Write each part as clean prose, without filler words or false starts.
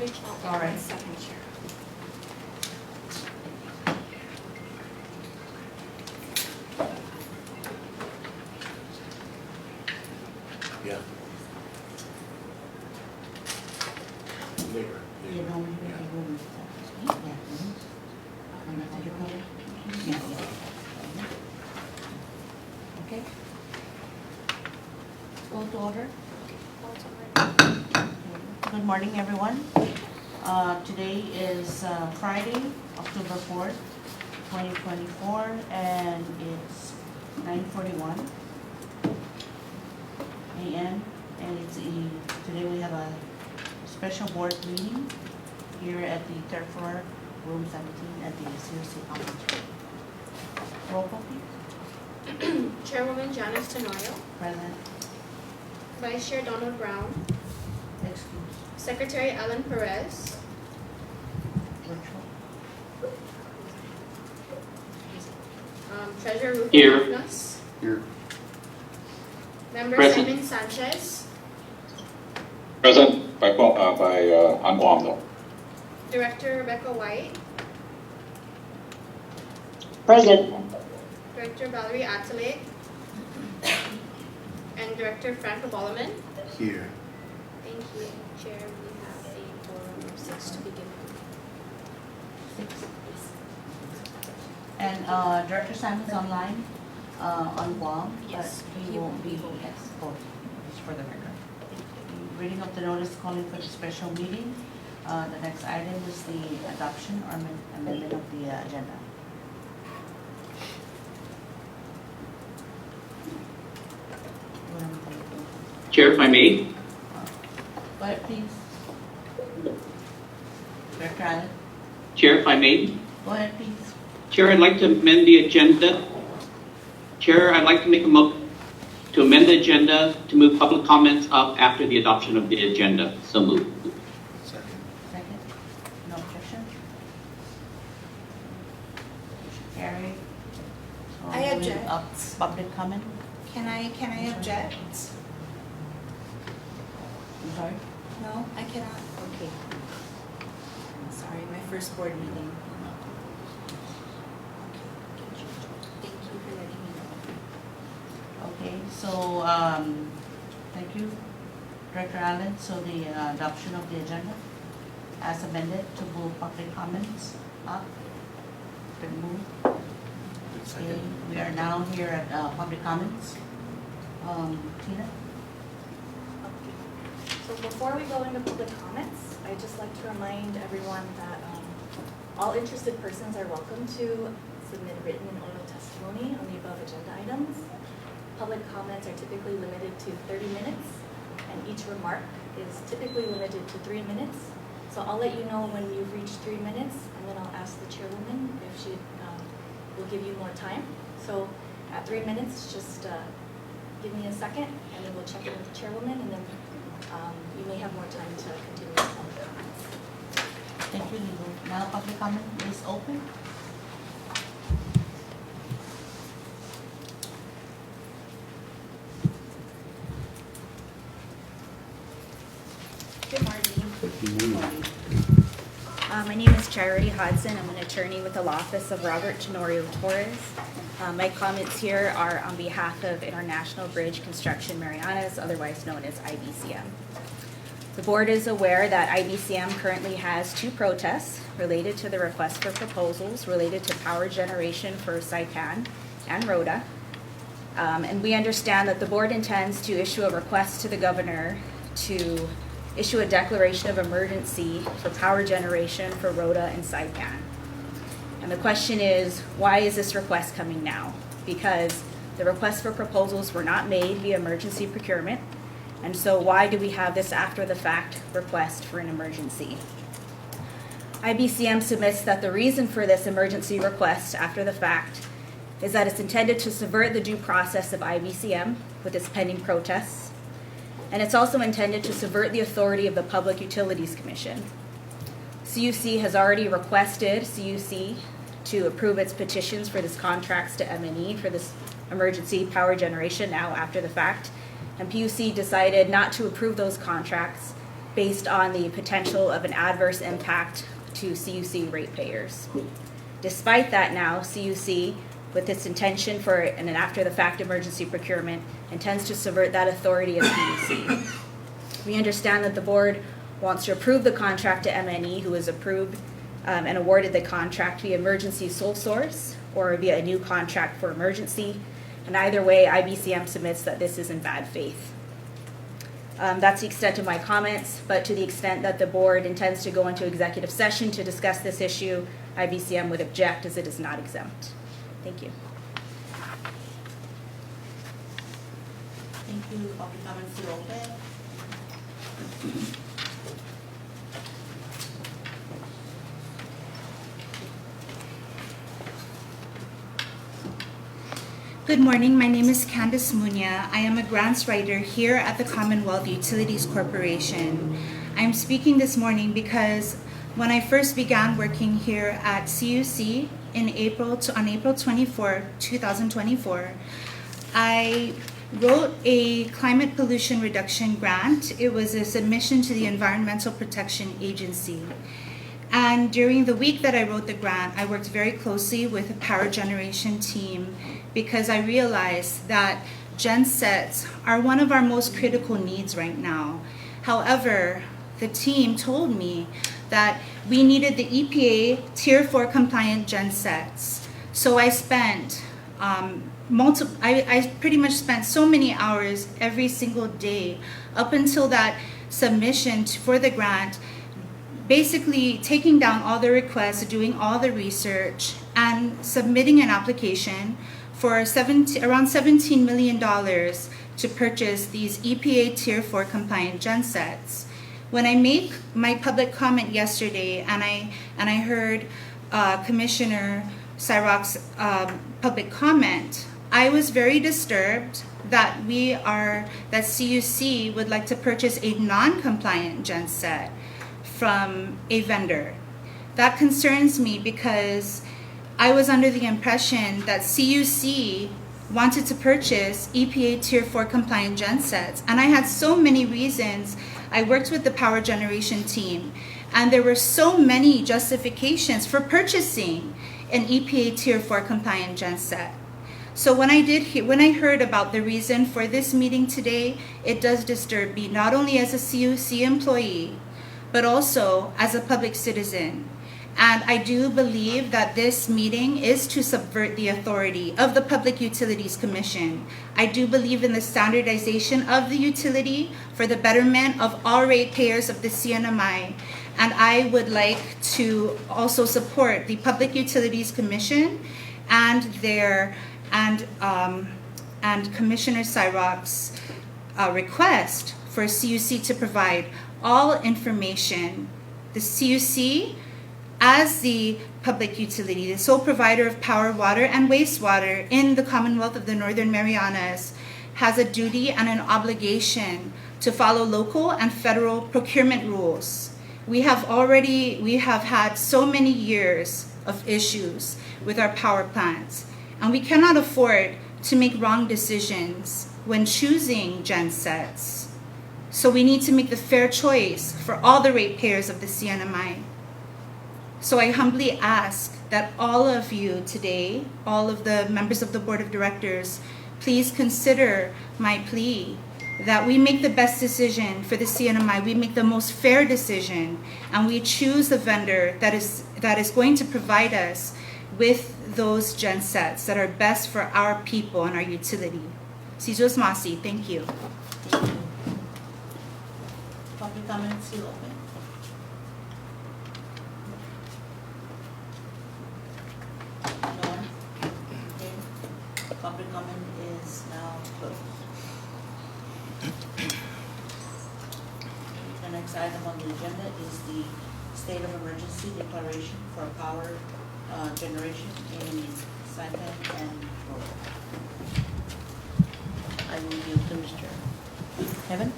Rachel, All right. second chair. Yeah. Neighbor. You know, we really wouldn't, yeah. And that's what you call it? Yeah, yeah. Okay. Go to order. Good morning, everyone. Today is Friday, October 4th, 2024, and it's 9:41 a.m. And today we have a special board meeting here at the third floor, room 17 at the CUC conference room. Roll call, please. Chairwoman Janice Tenorio, Present. Vice Chair Donald Brown, Excuse. Secretary Alan Perez, Virtual. Treasurer Rufo Here. Magnus, Here. Member Present. Simon Sanchez, Present by on Guam though. Director Rebecca White, Present. Director Valerie Atale, and Director Frank Boloman. Here. Thank you, Chair. We have a quorum of 6 to begin with. 6. And Director Simon's online on Guam. Yes, But he he won't be, will be. yes, both, just for the record. Reading of the notice calling for the special meeting. The next item is the adoption or amendment of the agenda. Chair, if I may. Go ahead, please. Director Allen, Chair, if I may. go ahead, please. Chair, I'd like to amend the agenda. Chair, I'd like to make a to amend the agenda to move public comments up after the adoption of the agenda. So moved. Second. Second. No objection? Carried. So I moving object. up public comment. Can I object? I'm sorry? No, I cannot. Okay. Sorry, my first board meeting. Okay. Thank you for letting me know. Okay, so, thank you, Director Allen. So the adoption of the agenda as amended to move public comments up, been moved. Okay, Second. we are now here at public comments. Tina? So before we go into public comments, I'd just like to remind everyone that all interested persons are welcome to submit written and oral testimony on the above agenda items. Public comments are typically limited to 30 minutes, and each remark is typically limited to 3 minutes. So I'll let you know when you've reached 3 minutes, and then I'll ask the chairwoman if she will give you more time. So at 3 minutes, just give me a second, and then we'll check in with the chairwoman, and then you may have more time to continue with public comments. Thank you, Lilo. Now public comment is open. Good morning. Good morning. My name is Charity Hodson. I'm an attorney with the law office of Robert Tenorio Torres. My comments here are on behalf of International Bridge Construction Marianas, otherwise known as IBCM. The board is aware that IBCM currently has 2 protests related to the request for proposals related to power generation for Saipan and Rota. And we understand that the board intends to issue a request to the governor to issue a declaration of emergency for power generation for Rota and Saipan. And the question is, why is this request coming now? Because the requests for proposals were not made via emergency procurement. And so why do we have this after the fact request for an emergency? IBCM submits that the reason for this emergency request after the fact is that it's intended to subvert the due process of IBCM with its pending protests. And it's also intended to subvert the authority of the Public Utilities Commission. CUC has already requested CUC to approve its petitions for this contracts to M&E for this emergency power generation now after the fact. And PUC decided not to approve those contracts based on the potential of an adverse impact to CUC ratepayers. Despite that now, CUC, with its intention for an after-the-fact emergency procurement, intends to subvert that authority of CUC. We understand that the board wants to approve the contract to MNE, who has approved and awarded the contract via emergency sole source or via a new contract for emergency. And either way, IBCM submits that this is in bad faith. That's the extent of my comments, but to the extent that the board intends to go into executive session to discuss this issue, IBCM would object as it is not exempt. Thank you. Thank you. Public comment still open? Good morning, my name is Candice Munya. I am a grants writer here at the Commonwealth Utilities Corporation. I'm speaking this morning because when I first began working here at CUC on April 24, 2024, I wrote a climate pollution reduction grant. It was a submission to the Environmental Protection Agency. And during the week that I wrote the grant, I worked very closely with the power generation team because I realized that gensets are one of our most critical needs right now. However, the team told me that we needed the EPA Tier 4 compliant gensets. So I spent I pretty much spent so many hours every single day up until that submission for the grant, basically taking down all the requests, doing all the research, and submitting an application for around $17 million to purchase these EPA Tier 4 compliant gensets. When I made my public comment yesterday and I heard Commissioner Cyroc's public comment, I was very disturbed that CUC would like to purchase a non-compliant genset from a vendor. That concerns me because I was under the impression that CUC wanted to purchase EPA Tier 4 compliant gensets, and I had so many reasons. I worked with the power generation team, and there were so many justifications for purchasing an EPA Tier 4 compliant genset. So when I heard about the reason for this meeting today, it does disturb me, not only as a CUC employee, but also as a public citizen. And I do believe that this meeting is to subvert the authority of the Public Utilities Commission. I do believe in the standardization of the utility for the betterment of all ratepayers of the CNMI. And I would like to also support the Public Utilities Commission and Commissioner Cyroc's request for CUC to provide all information. The CUC, as the public utility, the sole provider of power, water, and wastewater in the Commonwealth of the Northern Marianas, has a duty and an obligation to follow local and federal procurement rules. We have had so many years of issues with our power plants, and we cannot afford to make wrong decisions when choosing gensets. So we need to make the fair choice for all the ratepayers of the CNMI. So I humbly ask that all of you today, all of the members of the Board of Directors, please consider my plea that we make the best decision for the CNMI, we make the most fair decision, and we choose the vendor that is going to provide us with those gensets that are best for our people and our utility. Sijos Masi, thank you. Thank you. Public comment still open? No one? Okay. Public comment is now closed. The next item on the agenda is the state of emergency declaration for power generation in Saipan and Rota. I will yield to Mr. Kevin.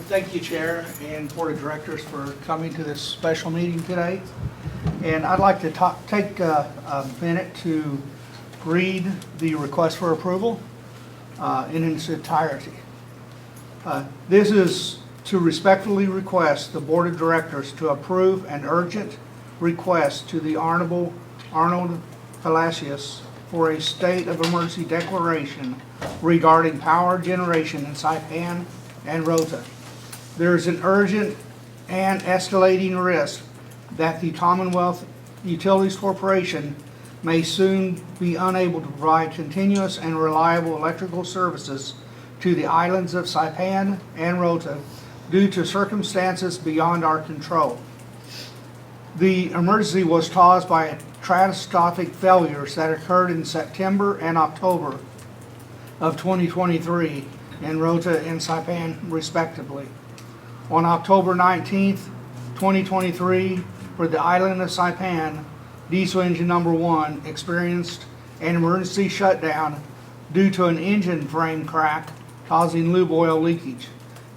Thank you, Chair and Board of Directors, for coming to this special meeting today. And I'd like to take a minute to read the request for approval in its entirety. This is to respectfully request the Board of Directors to approve an urgent request to the Honorable Arnold Palacios for a state of emergency declaration regarding power generation in Saipan and Rota. There is an urgent and escalating risk that the Commonwealth Utilities Corporation may soon be unable to provide continuous and reliable electrical services to the islands of Saipan and Rota due to circumstances beyond our control. The emergency was caused by catastrophic failures that occurred in September and October of 2023 in Rota and Saipan respectively. On October 19th, 2023, for the island of Saipan, diesel engine number 1 experienced an emergency shutdown due to an engine frame crack causing lube oil leakage.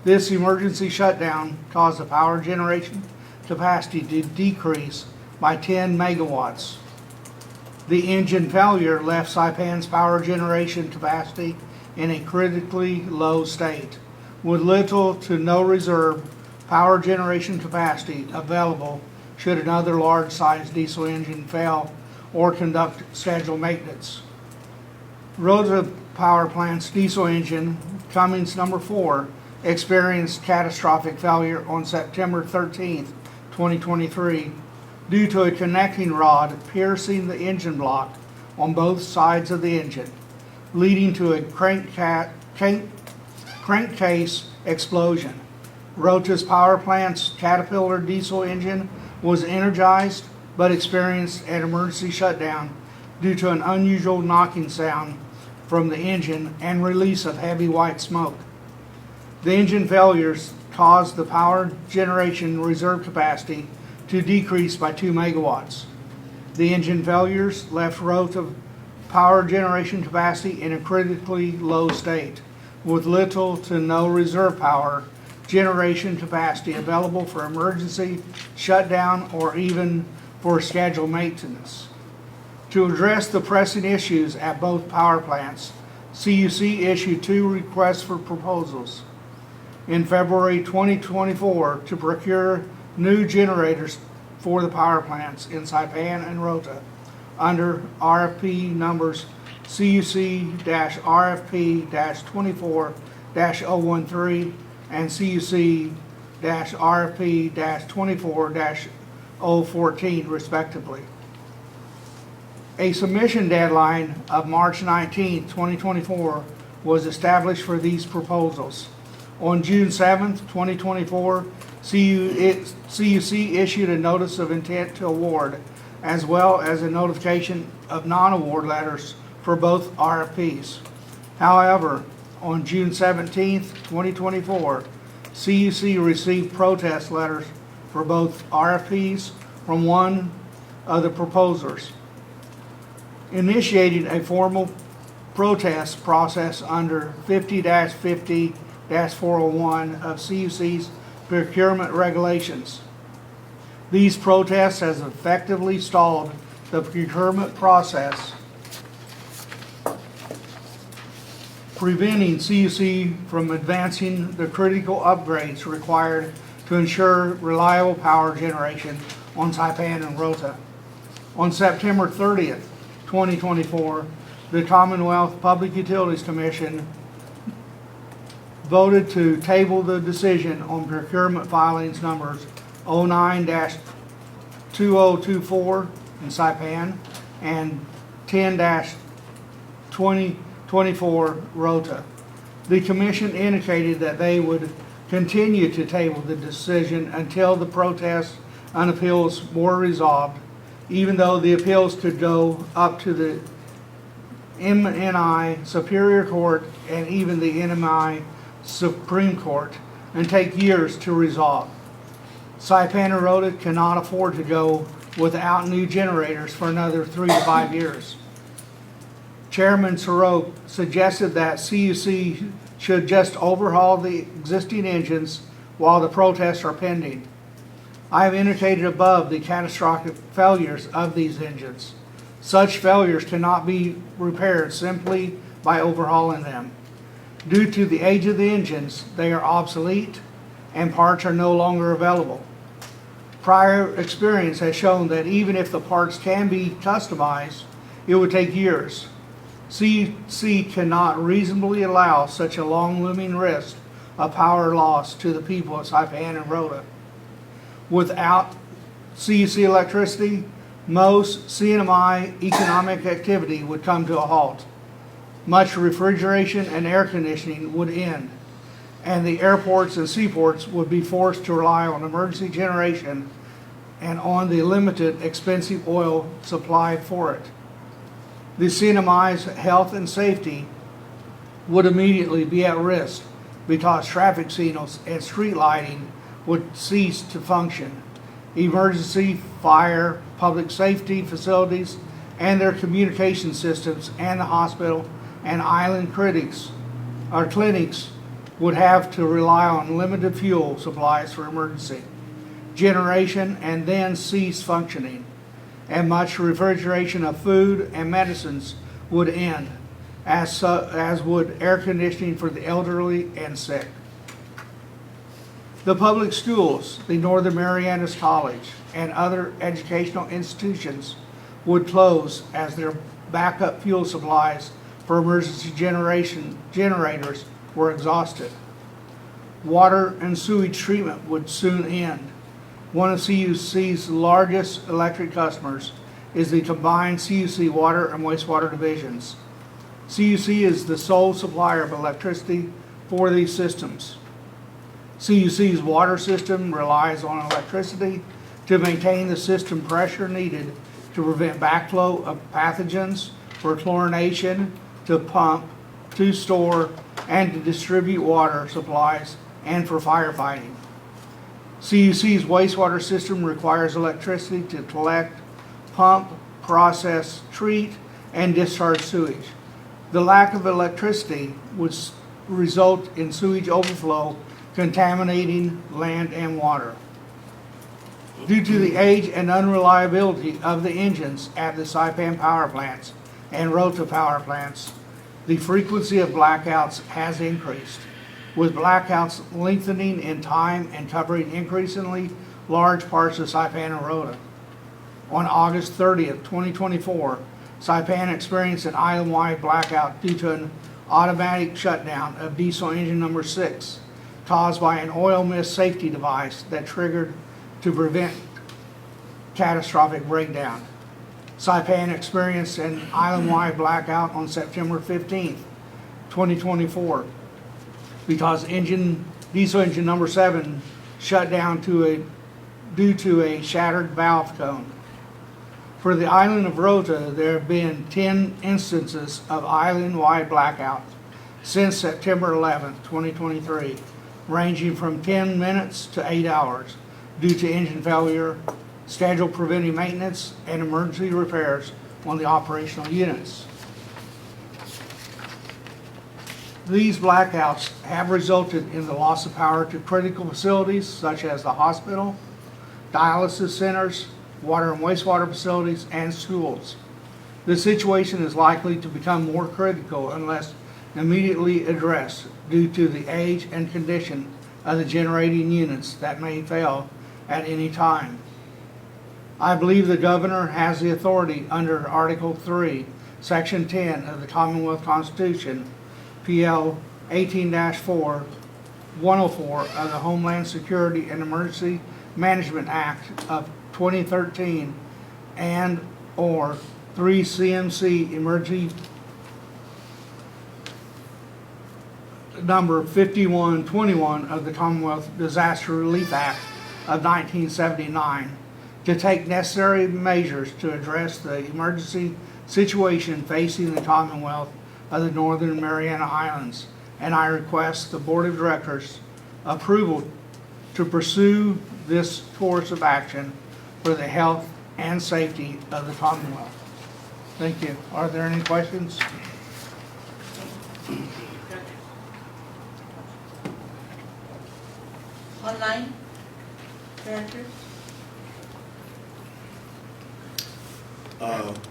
This emergency shutdown caused the power generation capacity to decrease by 10 megawatts. The engine failure left Saipan's power generation capacity in a critically low state, with little to no reserve power generation capacity available should another large-sized diesel engine fail or conduct scheduled maintenance. Rota Power Plant's diesel engine, Cummins number 4, experienced catastrophic failure on September 13th, 2023, due to a connecting rod piercing the engine block on both sides of the engine, leading to a crankcase explosion. Rota's power plant's Caterpillar diesel engine was energized but experienced an emergency shutdown due to an unusual knocking sound from the engine and release of heavy white smoke. The engine failures caused the power generation reserve capacity to decrease by 2 megawatts. The engine failures left Rota power generation capacity in a critically low state, with little to no reserve power generation capacity available for emergency shutdown or even for scheduled maintenance. To address the pressing issues at both power plants, CUC issued 2 requests for proposals in February 2024 to procure new generators for the power plants in Saipan and Rota under RFP numbers CUC-RFP-24-013 and CUC-RFP-24-014 respectively. A submission deadline of March 19, 2024 was established for these proposals. On June 7, 2024, CUC issued a notice of intent to award, as well as a notification of non-award letters for both RFPs. However, on June 17, 2024, CUC received protest letters for both RFPs from one of the proposers, initiating a formal protest process under 50-50-401 of CUC's procurement regulations. These protests has effectively stalled the procurement process, preventing CUC from advancing the critical upgrades required to ensure reliable power generation on Saipan and Rota. On September 30th, 2024, the Commonwealth Public Utilities Commission voted to table the decision on procurement filings numbers 09-2024 in Saipan and 10-2024 Rota. The Commission indicated that they would continue to table the decision until the protests and appeals were resolved, even though the appeals could go up to the MNI Superior Court and even the NMI Supreme Court and take years to resolve. Saipan and Rota cannot afford to go without new generators for another 3 to 5 years. Chairman Sirot suggested that CUC should just overhaul the existing engines while the protests are pending. I have indicated above the catastrophic failures of these engines. Such failures cannot be repaired simply by overhauling them. Due to the age of the engines, they are obsolete and parts are no longer available. Prior experience has shown that even if the parts can be customized, it would take years. CUC cannot reasonably allow such a long looming risk of power loss to the people of Saipan and Rota. Without CUC electricity, most CNMI economic activity would come to a halt. Much refrigeration and air conditioning would end, and the airports and seaports would be forced to rely on emergency generation and on the limited expensive oil supply for it. The CNMI's health and safety would immediately be at risk because traffic signals and street lighting would cease to function. Emergency, fire, public safety facilities, and their communication systems, and the hospital and island clinics would have to rely on limited fuel supplies for emergency generation and then cease functioning. And much refrigeration of food and medicines would end, as would air conditioning for the elderly and sick. The public schools, the Northern Marianas College, and other educational institutions would close as their backup fuel supplies for emergency generators were exhausted. Water and sewage treatment would soon end. One of CUC's largest electric customers is the combined CUC water and wastewater divisions. CUC is the sole supplier of electricity for these systems. CUC's water system relies on electricity to maintain the system pressure needed to prevent backflow of pathogens, for chlorination, to pump, to store, and to distribute water supplies, and for firefighting. CUC's wastewater system requires electricity to collect, pump, process, treat, and discharge sewage. The lack of electricity would result in sewage overflow, contaminating land and water. Due to the age and unreliability of the engines at the Saipan power plants and Rota power plants, the frequency of blackouts has increased, with blackouts lengthening in time and covering increasingly large parts of Saipan and Rota. On August 30th, 2024, Saipan experienced an island-wide blackout due to an automatic shutdown of diesel engine number 6, caused by an oil mist safety device that triggered to prevent catastrophic breakdown. Saipan experienced an island-wide blackout on September 15th, 2024, because diesel engine number 7 shut down due to a shattered valve cone. For the island of Rota, there have been 10 instances of island-wide blackouts since September 11th, 2023, ranging from 10 minutes to 8 hours due to engine failure, scheduled preventive maintenance, and emergency repairs on the operational units. These blackouts have resulted in the loss of power to critical facilities such as the hospital, dialysis centers, water and wastewater facilities, and schools. The situation is likely to become more critical unless immediately addressed due to the age and condition of the generating units that may fail at any time. I believe the governor has the authority under Article 3, Section 10 of the Commonwealth Constitution, PL 18-4, 104 of the Homeland Security and Emergency Management Act of 2013 and or 3 CMC Emergency number 5121 of the Commonwealth Disaster Relief Act of 1979 to take necessary measures to address the emergency situation facing the Commonwealth of the Northern Mariana Islands, and I request the Board of Directors approval to pursue this course of action for the health and safety of the Commonwealth. Thank you. Are there any questions? Online, directors?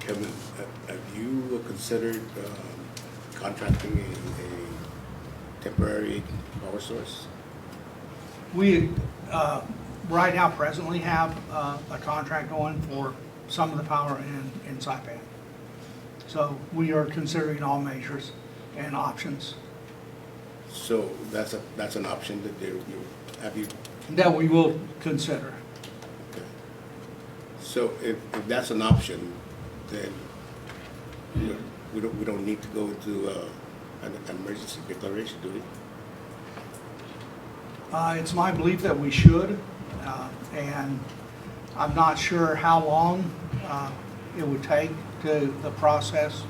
Kevin, have you considered contracting a temporary power source? We, right now presently have a contract going for some of the power in Saipan. So we are considering all measures and options So that's an option that have you, that we will consider. okay. So if that's an option, then we don't need to go into an emergency declaration, do we? It's my belief that we should, and I'm not sure how long it would take to the process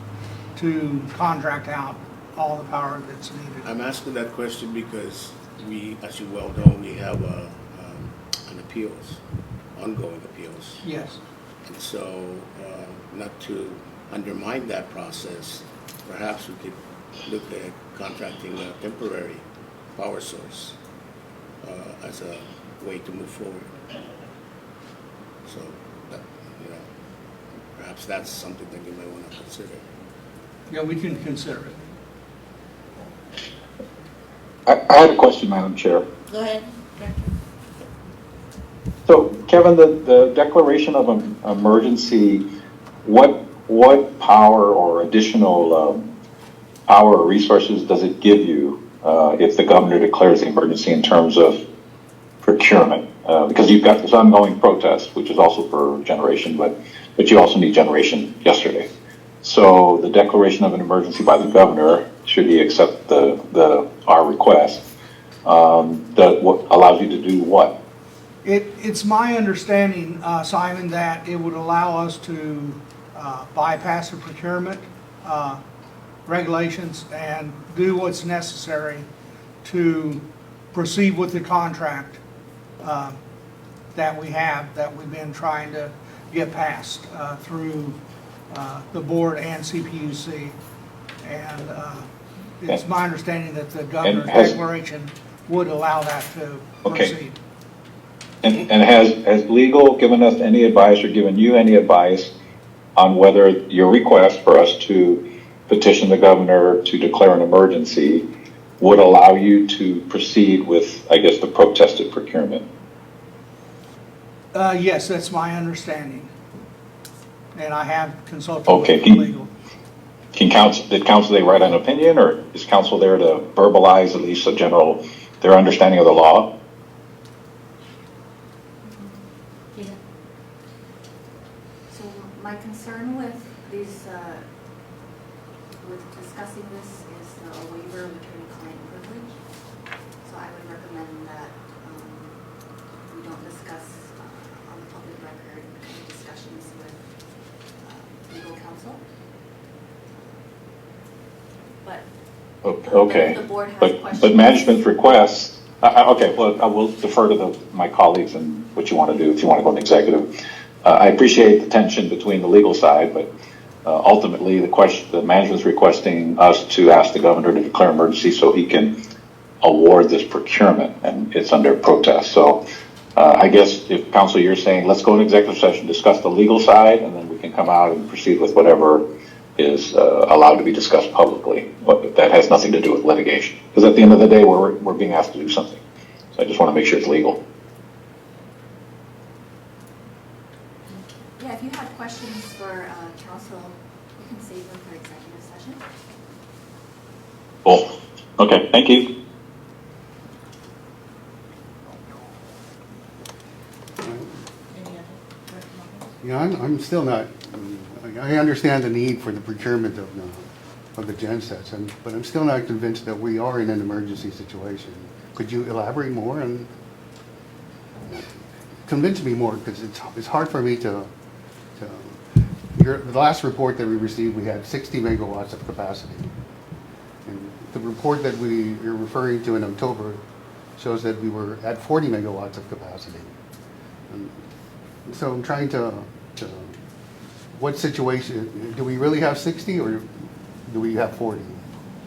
to contract out all the power that's needed. I'm asking that question because we, as you well know, we have an appeals, ongoing appeals. Yes. And so, not to undermine that process, perhaps we could look at contracting a temporary power source as a way to move forward. So, that, perhaps that's something that you might want to consider. Yeah, we can consider it. I had a question, Madam Chair. Go ahead, Director. So, Kevin, the declaration of an emergency, what power or additional power or resources does it give you if the governor declares the emergency in terms of procurement? Because you've got this ongoing protest, which is also for generation, but you also need generation yesterday. So the declaration of an emergency by the governor, should he accept our request, what allows you to do what? It's my understanding, Simon, that it would allow us to bypass the procurement regulations and do what's necessary to proceed with the contract that we've been trying to get passed through the board and CPUC. And it's my understanding that the governor's declaration would allow that to proceed. And has legal given us any advice or given you any advice on whether your request for us to petition the governor to declare an emergency would allow you to proceed with, I guess, the protested procurement? Yes, that's my understanding. And I have consulted Okay, with legal. did council they write an opinion, or is council there to verbalize at least their understanding of the law? Yeah. So my concern with these, with discussing this is a waiver of attorney-client privilege. So I would recommend that we don't discuss on the public record any discussions with legal counsel. But Okay, the board has questions. but management's requests, okay, well, I will defer to my colleagues and what you want to do, if you want to go in executive. I appreciate the tension between the legal side, but ultimately the management's requesting us to ask the governor to declare emergency so he can award this procurement, and it's under protest. So I guess if council, you're saying, let's go in executive session, discuss the legal side, and then we can come out and proceed with whatever is allowed to be discussed publicly, but that has nothing to do with litigation. Because at the end of the day, we're being asked to do something. So I just want to make sure it's legal. Yeah, if you have questions for council, you can save them for executive session. Cool. Okay, thank you. Any other Director Martinez? Yeah, I'm still not, I understand the need for the procurement of the gensets, but I'm still not convinced that we are in an emergency situation. Could you elaborate more and convince me more, because it's hard for me to the last report that we received, we had 60 megawatts of capacity. And the report that you're referring to in October shows that we were at 40 megawatts of capacity. And so I'm trying to what situation, do we really have 60 or do we have 40?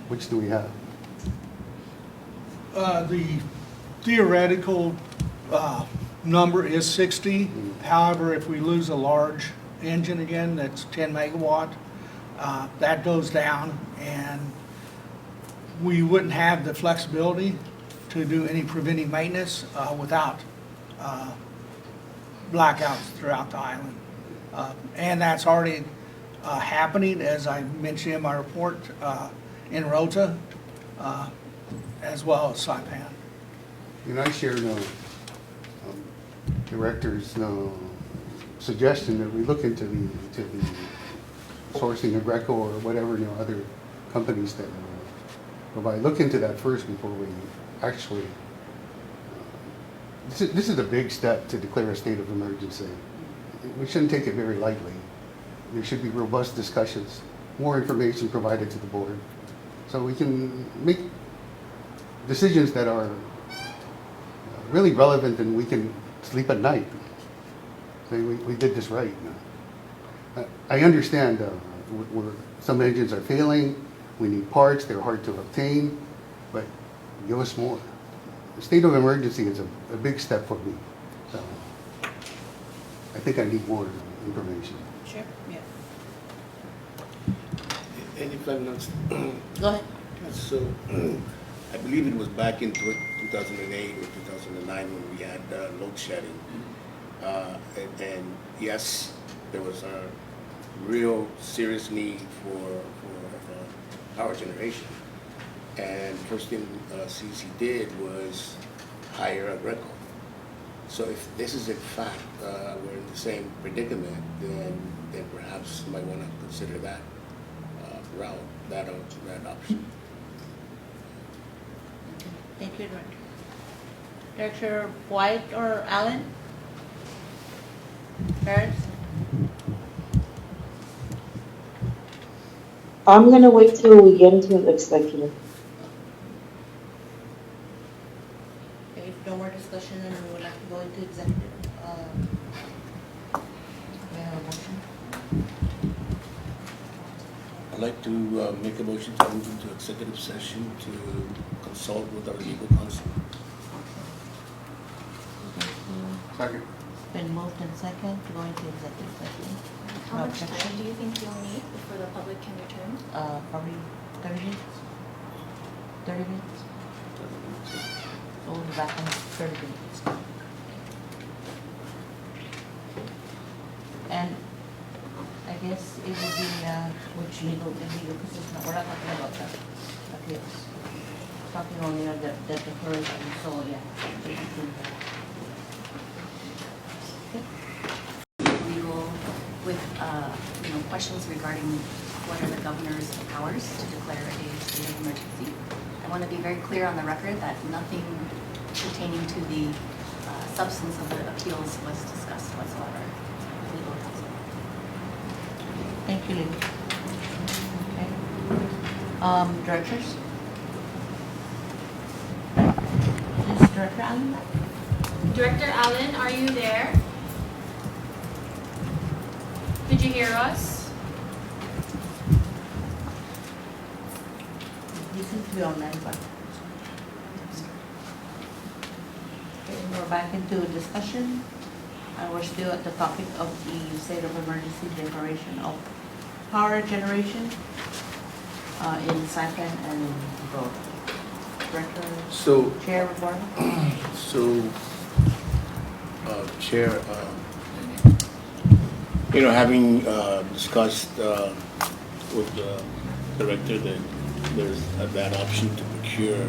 Which do we have? The theoretical number is 60. However, if we lose a large engine again, that's 10 megawatt, that goes down, and we wouldn't have the flexibility to do any preventive maintenance without blackouts throughout the island. And that's already happening, as I mentioned in my report, in Rota, as well as Saipan. And I share the director's suggestion that we look into the sourcing of Greco or whatever, other companies that provide. Look into that first before we actually. This is a big step to declare a state of emergency. We shouldn't take it very lightly. There should be robust discussions, more information provided to the board, so we can make decisions that are really relevant and we can sleep at night. Say we did this right. I understand some engines are failing, we need parts, they're hard to obtain, but give us more. The state of emergency is a big step for me. So I think I need more information. Sure, yeah. And if I'm not, Go ahead. so I believe it was back in 2008 or 2009 when we had load shedding. And yes, there was a real serious need for power generation. And first thing CUC did was hire a Greco. So if this is in fact we're in the same predicament, then perhaps you might want to consider that route, that option. Thank you, Director. Director White or Allen? Harris? I'm gonna wait till we get into the executive. Okay, if no more discussion, then we would like to go into executive. May I have a motion? I'd like to make a motion to move into executive session to consult with our legal counsel. Second. Been moved and second to go into executive session. How No much time objection? do you think you'll need before the public can return? Probably 30 minutes? 30 minutes? So we'll be back in 30 minutes. And I guess it would be, which legal, because it's not, we're not talking about the appeals. Talking only of the declaration, so yeah. Legal with, questions regarding what are the governor's powers to declare a state of emergency. I want to be very clear on the record that nothing pertaining to the substance of the appeals was discussed whatsoever with legal counsel. Thank you, Lily. Okay. Directors? Is Director Allen back? Director Allen, are you there? Did you hear us? He seems to be online, but. Okay, we're back into discussion. And we're still at the topic of the state of emergency declaration of power generation in Saipan and Rota. Director, So, Chair report. Chair, having discussed with the director that there's that option to procure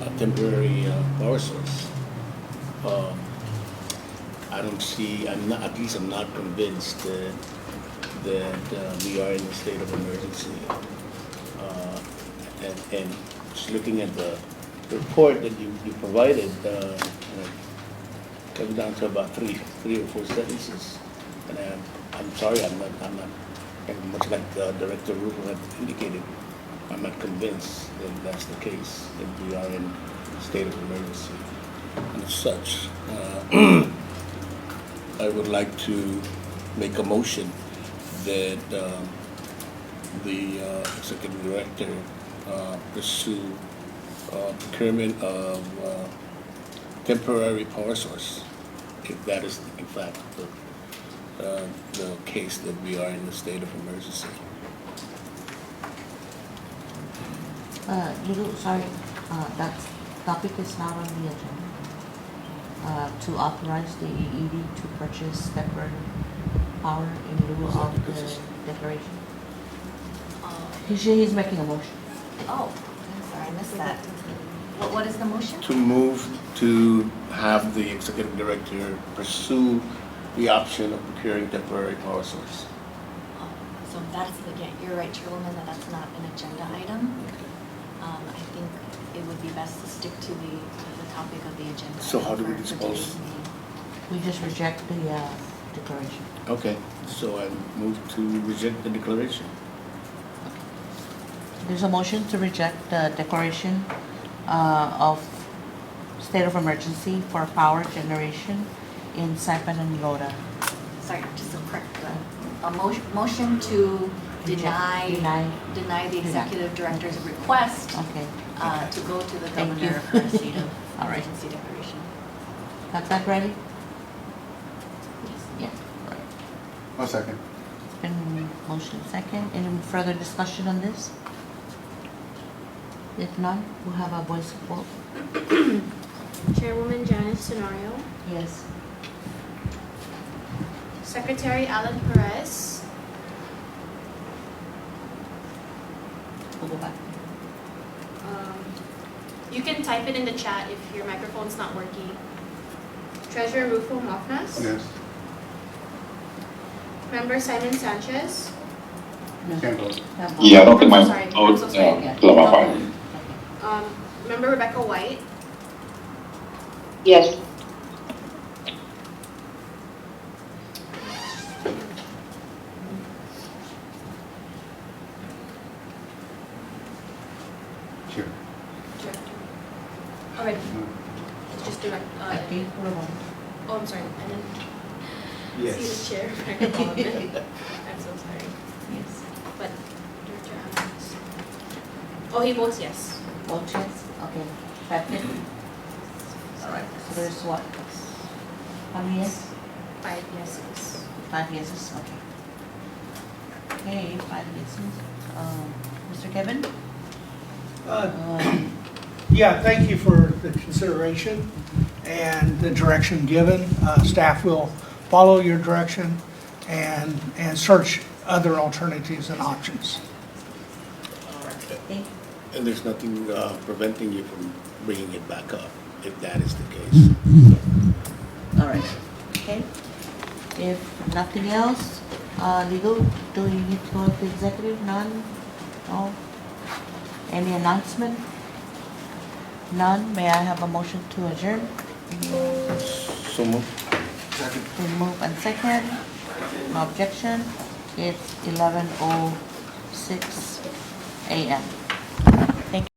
a temporary power source, I don't see, I'm not convinced that we are in a state of emergency. And just looking at the report that you provided, comes down to about three or four sentences. And I'm sorry, I'm not, and much like Director Rubin had indicated, I'm not convinced that that's the case, that we are in a state of emergency. And as such, I would like to make a motion that the executive director pursue procurement of temporary power source, if that is in fact the case that we are in a state of emergency. Sorry, that's topic is not on the agenda. To authorize the ED to purchase temporary power in lieu of the declaration. He's making a motion. Oh, I'm sorry, I missed that. What is the motion? To move to have the executive director pursue the option of procuring temporary power source. Oh, so that's the, yeah, you're right, Chairwoman, that's not an agenda item. I think it would be best to stick to the topic of the agenda. So how do we for dispose? today's meeting. We just reject the declaration. Okay, so I move to reject the declaration. There's a motion to reject the declaration of state of emergency for power generation in Saipan and Rota. Sorry, just to correct a motion to deny the executive director's request Okay. to go to the Thank you. governor for a state of All right. emergency declaration. Got that ready? Yeah. I'll second. It's been motion second. Any further discussion on this? If none, we'll have a voice vote. Chairwoman Janice Tenorio, Yes. Secretary Alan Perez, We'll go back. you can type it in the chat if your microphone's not working. Treasurer Rufo Mofnas, Yes. Member Simon Sanchez, Can't vote. Yeah, I don't think I'm my so sorry. I'm vote, so sorry. clarified. Member Rebecca White, Yes. Sure. alright, it's just direct, Okay, we're on. oh, I'm sorry, I didn't see the chair. I'm so sorry, Yes. but Director Adams. Oh, he votes yes. Vote yes? Okay. Second? All right, so there's what? How many yes? 5 yeses. 5 yeses, okay. Okay, 5 yeses. Mr. Kevin? Yeah, thank you for the consideration and the direction given. Staff will follow your direction and search other alternatives and options. Okay. And there's nothing preventing you from bringing it back up, if that is the case. All right, okay. If nothing else, legal, do you need to go to executive? None? No? Any announcement? None? May I have a motion to adjourn? So move. We move and second. No objection. It's 11:06 a.m.